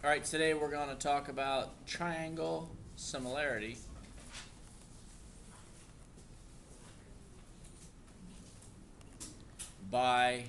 All right, today we're going to talk about triangle similarity. By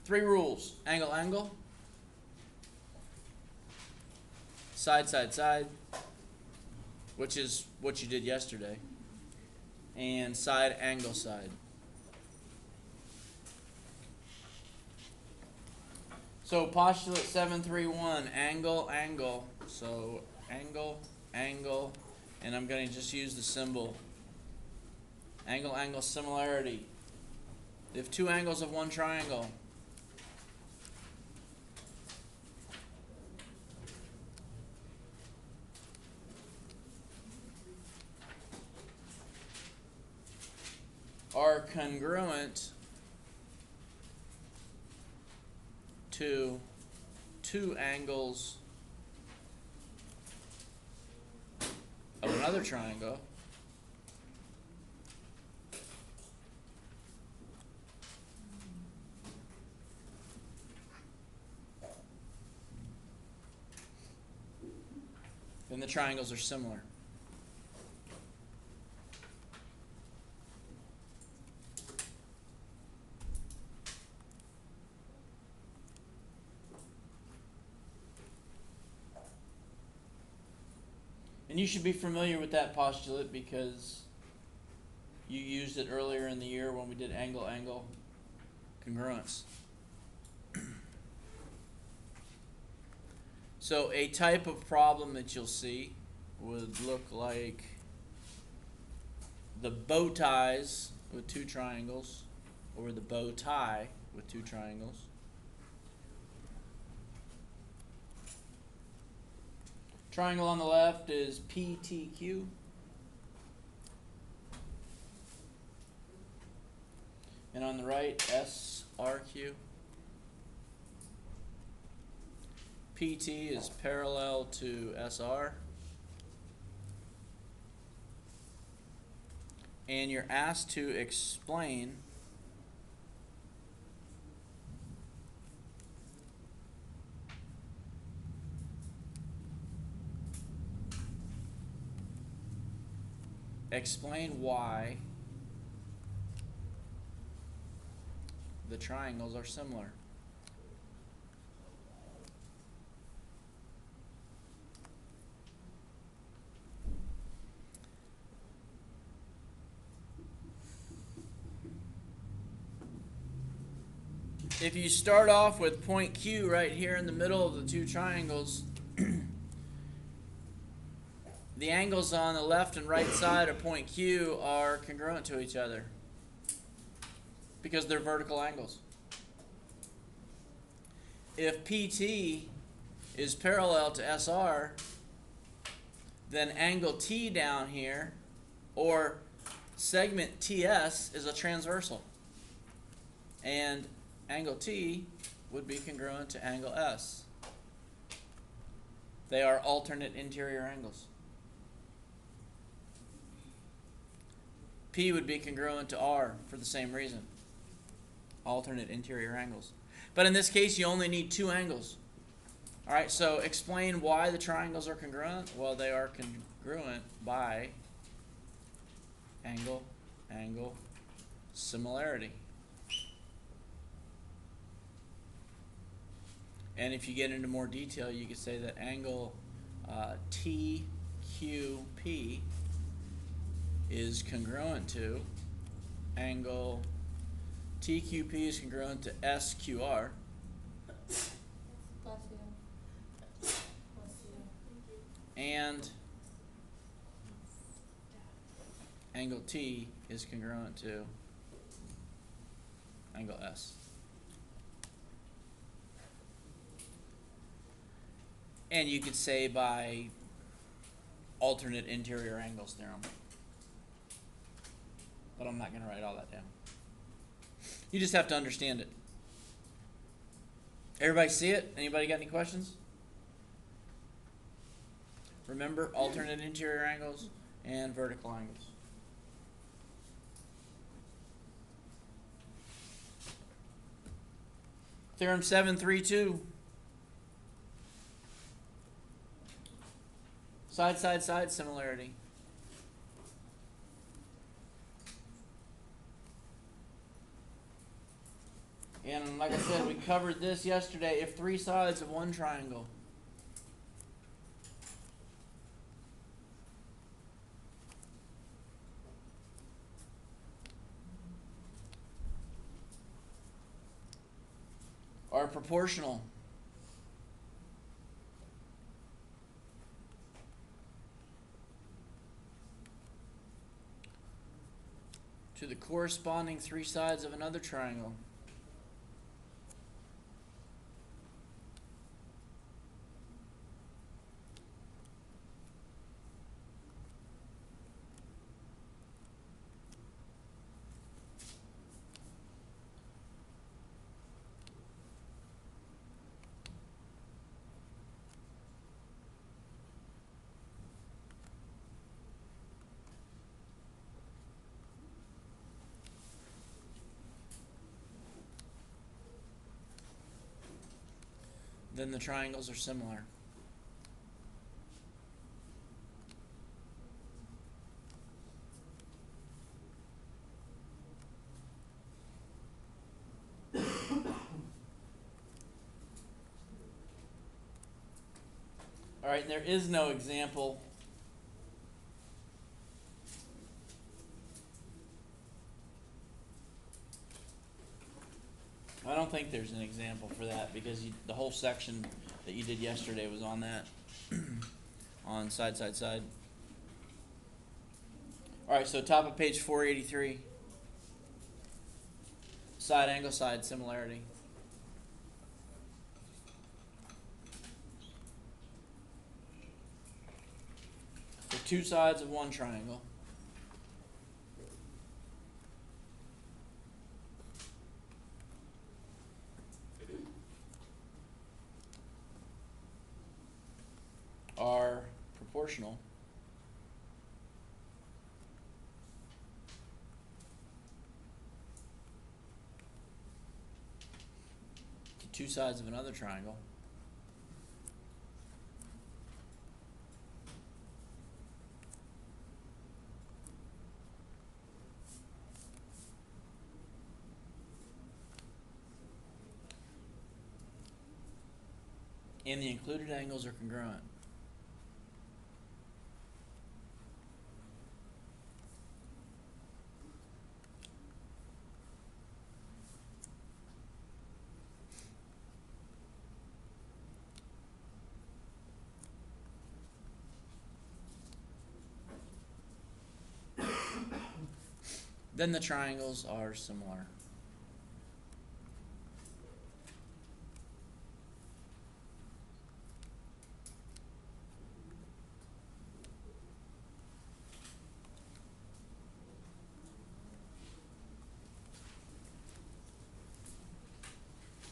three rules: angle, angle, side, side, side, which is what you did yesterday, and side, angle, side. So postulate 731, angle, angle. So angle, angle, and I'm going to just use the symbol. Angle, angle, similarity. If two angles of one triangle are congruent to two angles of another triangle, then the triangles are similar. And you should be familiar with that postulate because you used it earlier in the year when we did angle-angle congruence. So a type of problem that you'll see would look like the bow ties with two triangles, or the bow tie with two triangles. Triangle on the left is PTQ. And on the right, SRQ. PT is parallel to SR. And you're asked to explain why the triangles are similar. If you start off with point Q right here in the middle of the two triangles, the angles on the left and right side of point Q are congruent to each other because they're vertical angles. If PT is parallel to SR, then angle T down here, or segment TS, is a transversal. And angle T would be congruent to angle S. They are alternate interior angles. P would be congruent to R for the same reason. Alternate interior angles. But in this case, you only need two angles. All right, so explain why the triangles are congruent. Well, they are congruent by angle, angle, similarity. And if you get into more detail, you could say that angle TQP is congruent to angle TQP is congruent to SQR. And angle T is congruent to angle S. And you could say by alternate interior angles theorem. But I'm not going to write all that down. You just have to understand it. Everybody see it? Anybody got any questions? Remember, alternate interior angles and vertical angles. Theorem 732. Side, side, side similarity. And like I said, we covered this yesterday. If three sides of one triangle are proportional to the corresponding three sides of another triangle, then the triangles are similar. All right, and there is no example I don't think there's an example for that because the whole section that you did yesterday was on that, on side, side, side. All right, so top of page 483, side, angle, side, similarity. The two sides of one triangle are proportional to two sides of another triangle and the included angles are congruent. Then the triangles are similar.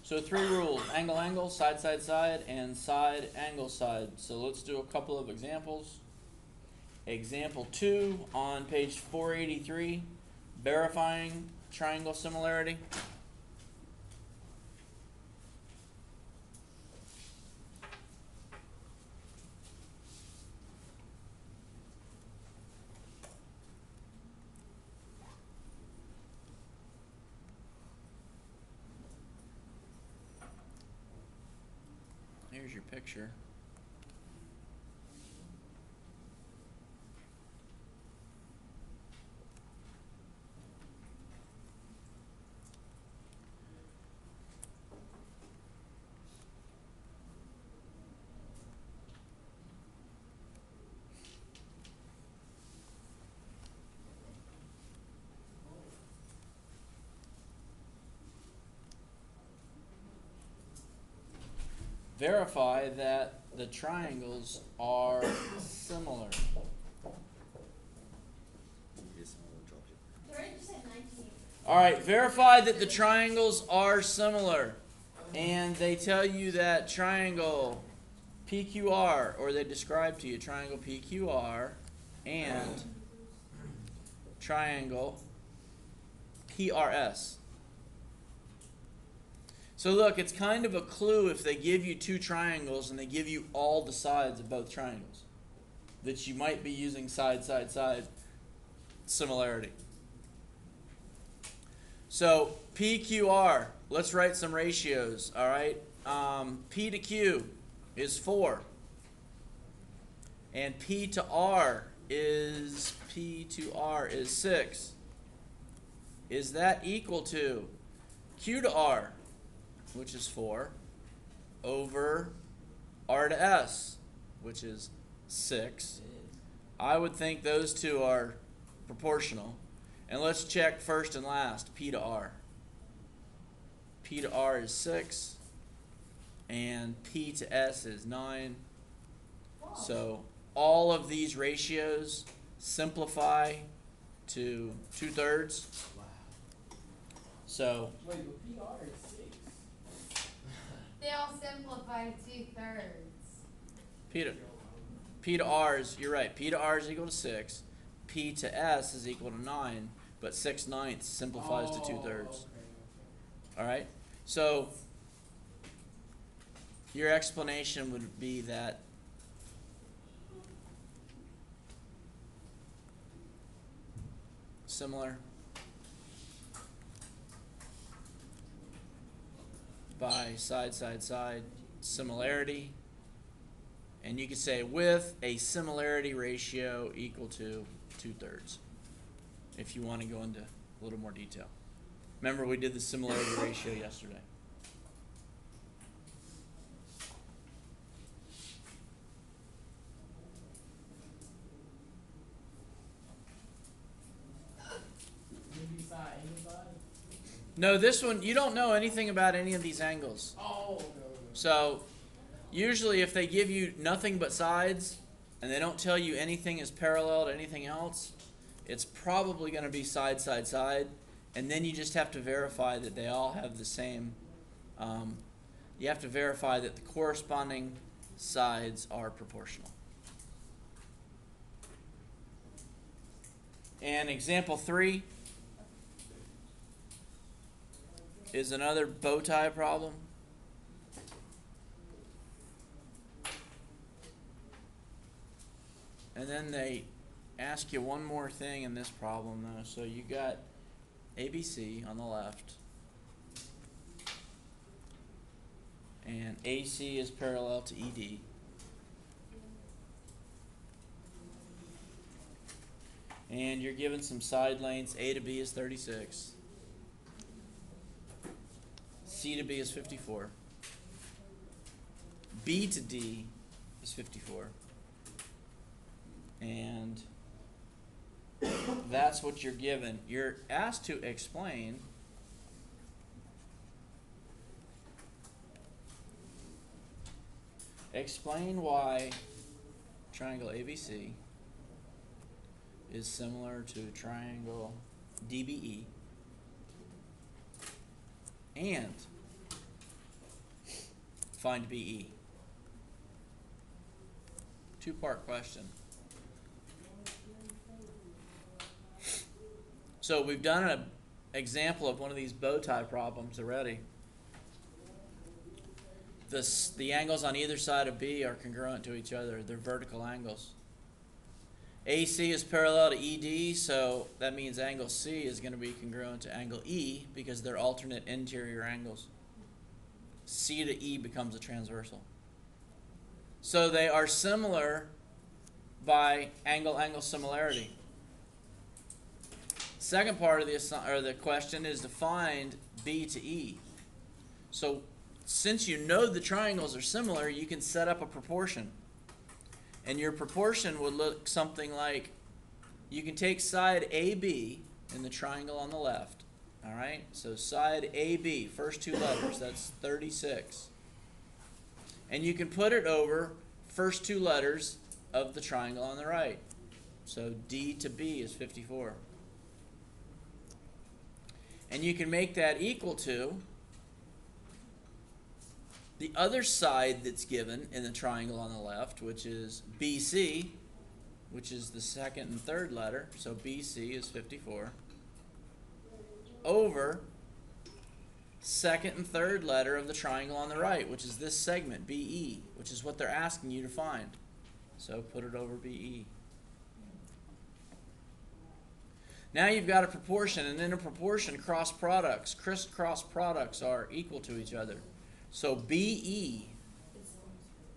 So three rules: angle, angle, side, side, side, and side, angle, side. So let's do a couple of examples. Example 2 on page 483, verifying triangle similarity. Here's your picture. Verify that the triangles are similar. All right, verify that the triangles are similar. And they tell you that triangle PQR, or they describe to you triangle PQR and triangle PRS. So look, it's kind of a clue if they give you two triangles and they give you all the sides of both triangles. that you might be using side, side, side similarity. So PQR, let's write some ratios, all right? P to Q is 4. And P to R is 6. Is that equal to Q to R, which is 4, over R to S, which is 6? I would think those two are proportional. And let's check first and last, P to R. P to R is 6, and P to S is 9. So all of these ratios simplify to 2/3. Wow. So Wait, but PR is 6. They all simplify to 2/3. P to R is, you're right, P to R is equal to 6. P to S is equal to 9, but 6/9 simplifies to 2/3. Okay. All right? So your explanation would be that similar by side, side, side similarity. And you could say with a similarity ratio equal to 2/3 if you want to go into a little more detail. Remember, we did the similarity ratio yesterday. Maybe side, angle side? No, this one, you don't know anything about any of these angles. Oh, okay. So usually if they give you nothing but sides and they don't tell you anything is parallel to anything else, it's probably going to be side, side, side. And then you just have to verify that they all have the same, you have to verify that the corresponding sides are proportional. And example 3 is another bow tie problem. And then they ask you one more thing in this problem though. So you got ABC on the left, and AC is parallel to ED. And you're given some side lengths. A to B is 36. C to B is 54. B to D is 54. And that's what you're given. You're asked to explain why triangle ABC is similar to triangle DBE, and find BE. Two-part question. So we've done an example of one of these bow tie problems already. The angles on either side of B are congruent to each other. They're vertical angles. AC is parallel to ED, so that means angle C is going to be congruent to angle E because they're alternate interior angles. C to E becomes a transversal. So they are similar by angle-angle similarity. Second part of the question is to find B to E. So since you know the triangles are similar, you can set up a proportion. And your proportion would look something like, you can take side AB in the triangle on the left. All right? So side AB, first two letters, that's 36. And you can put it over first two letters of the triangle on the right. So D to B is 54. And you can make that equal to the other side that's given in the triangle on the left, which is BC, which is the second and third letter. So BC is 54. Over second and third letter of the triangle on the right, which is this segment, BE, which is what they're asking you to find. So put it over BE. Now you've got a proportion, and in a proportion, crisscross products are equal to each other. So BE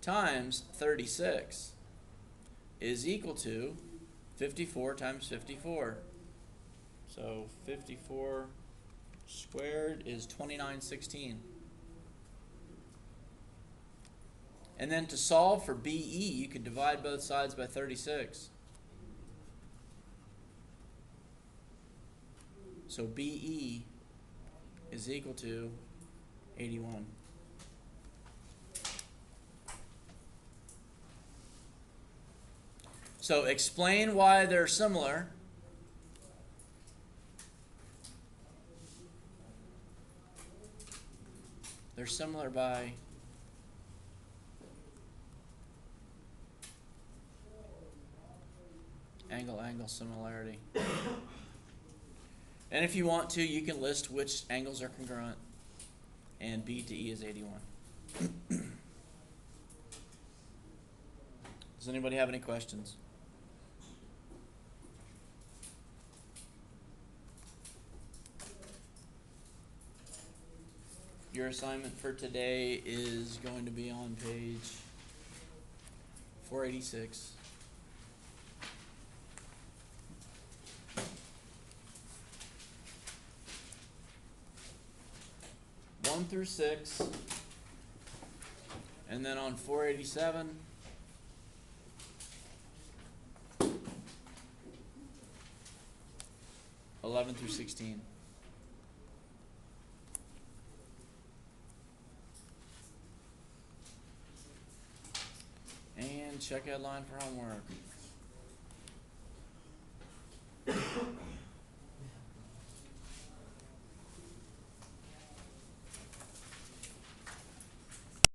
times 36 is equal to 54 times 54. So 54 squared is 2916. And then to solve for BE, you could divide both sides by 36. So BE is equal to 81. So explain why they're similar. They're similar by angle-angle similarity. And if you want to, you can list which angles are congruent. And B to E is 81. Does anybody have any questions? Your assignment for today is going to be on page 486. One through 6, and then on 487, (11 through 16). And check outline for homework.